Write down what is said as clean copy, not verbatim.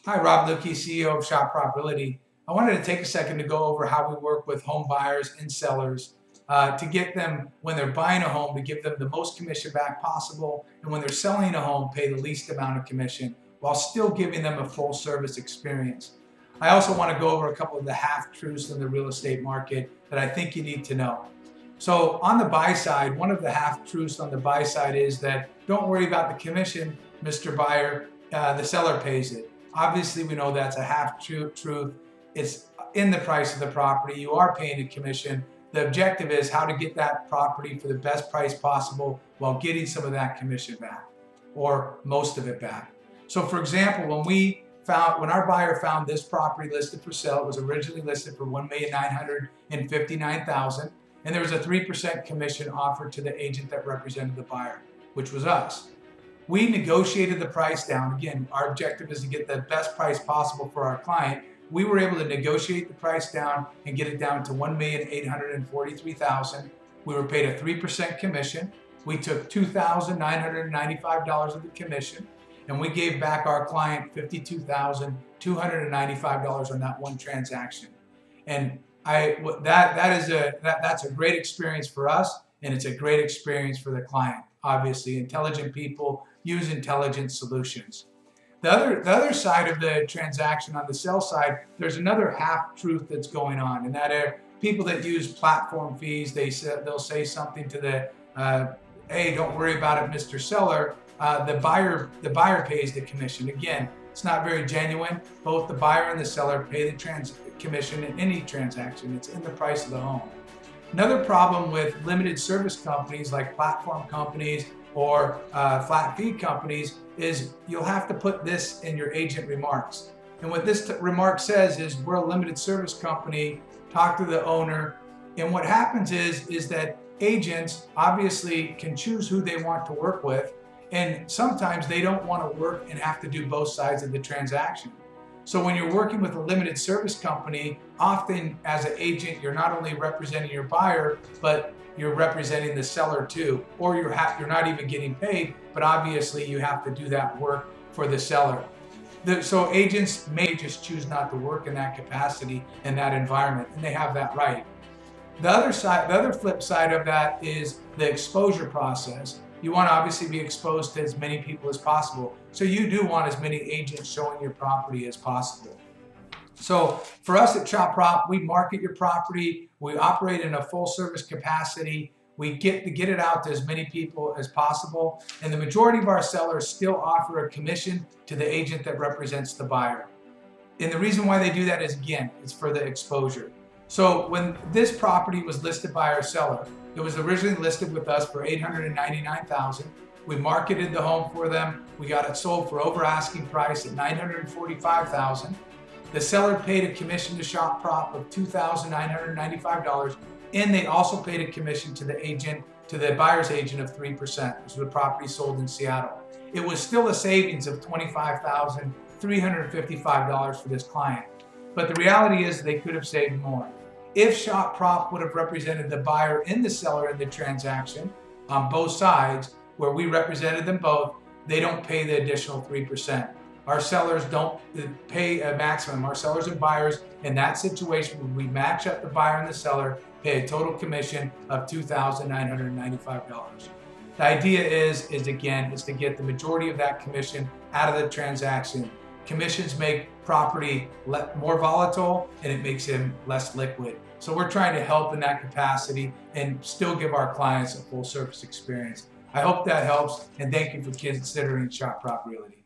Hi, Rob Lukey, CEO of Shop Prop Realty. I wanted to take a second to go over how we work with home buyers and sellers to get them, when they're buying a home, to give them the most commission back possible, and when they're selling a home, pay the least amount of commission while still giving them a full service experience. I also want to go over a couple of the half-truths in the real estate market that I think you need to know. So on the buy side, one of the half-truths on the buy side is that don't worry about the commission, Mr. Buyer, the seller pays it. Obviously, we know that's a half-truth. It's in the price of the property. You are paying a commission. The objective is how to get that property for the best price possible while getting some of that commission back, or most of it back. So for example, when our buyer found this property listed for sale, it was originally listed for $1,959,000, and there was a 3% commission offered to the agent that represented the buyer, which was us. We negotiated the price down. Again, our objective is to get the best price possible for our client. We were able to negotiate the price down and get it down to $1,843,000. We were paid a 3% commission. We took $2,995 of the commission, and we gave back our client $52,295 on that one transaction. And that's a great experience for us, and it's a great experience for the client. Obviously, intelligent people use intelligent solutions. The other side of the transaction, on the sell side, there's another half-truth that's going on, and that are people that use platform fees. They'll say something to the, hey, don't worry about it, Mr. Seller. The buyer pays the commission. Again, it's not very genuine. Both the buyer and the seller pay the commission in any transaction. It's in the price of the home. Another problem with limited service companies like platform companies or flat fee companies is you'll have to put this in your agent remarks. And what this remark says is, we're a limited service company, talk to the owner. And what happens is that agents obviously can choose who they want to work with, and sometimes they don't want to work and have to do both sides of the transaction. So when you're working with a limited service company, often as an agent, you're not only representing your buyer, but you're representing the seller too, or you're not even getting paid, but obviously you have to do that work for the seller. So agents may just choose not to work in that capacity, in that environment, and they have that right. The other flip side of that is the exposure process. You want to obviously be exposed to as many people as possible. So you do want as many agents showing your property as possible. So for us at Shop Prop, we market your property. We operate in a full service capacity. We get it out to as many people as possible. And the majority of our sellers still offer a commission to the agent that represents the buyer. And the reason why they do that is, again, it's for the exposure. So when this property was listed by our seller, it was originally listed with us for $899,000. We marketed the home for them. We got it sold for over asking price at $945,000. The seller paid a commission to Shop Prop of $2,995, and they also paid a commission to the buyer's agent of 3%. This was a property sold in Seattle. It was still a savings of $25,355 for this client. But the reality is they could have saved more. If Shop Prop would have represented the buyer and the seller in the transaction on both sides, where we represented them both, they don't pay the additional 3%. Our sellers don't pay a maximum. Our sellers and buyers in that situation, when we match up the buyer and the seller, pay a total commission of $2,995. The idea is to get the majority of that commission out of the transaction. Commissions make property more volatile, and it makes them less liquid. So we're trying to help in that capacity and still give our clients a full service experience. I hope that helps, and thank you for considering Shop Prop Realty.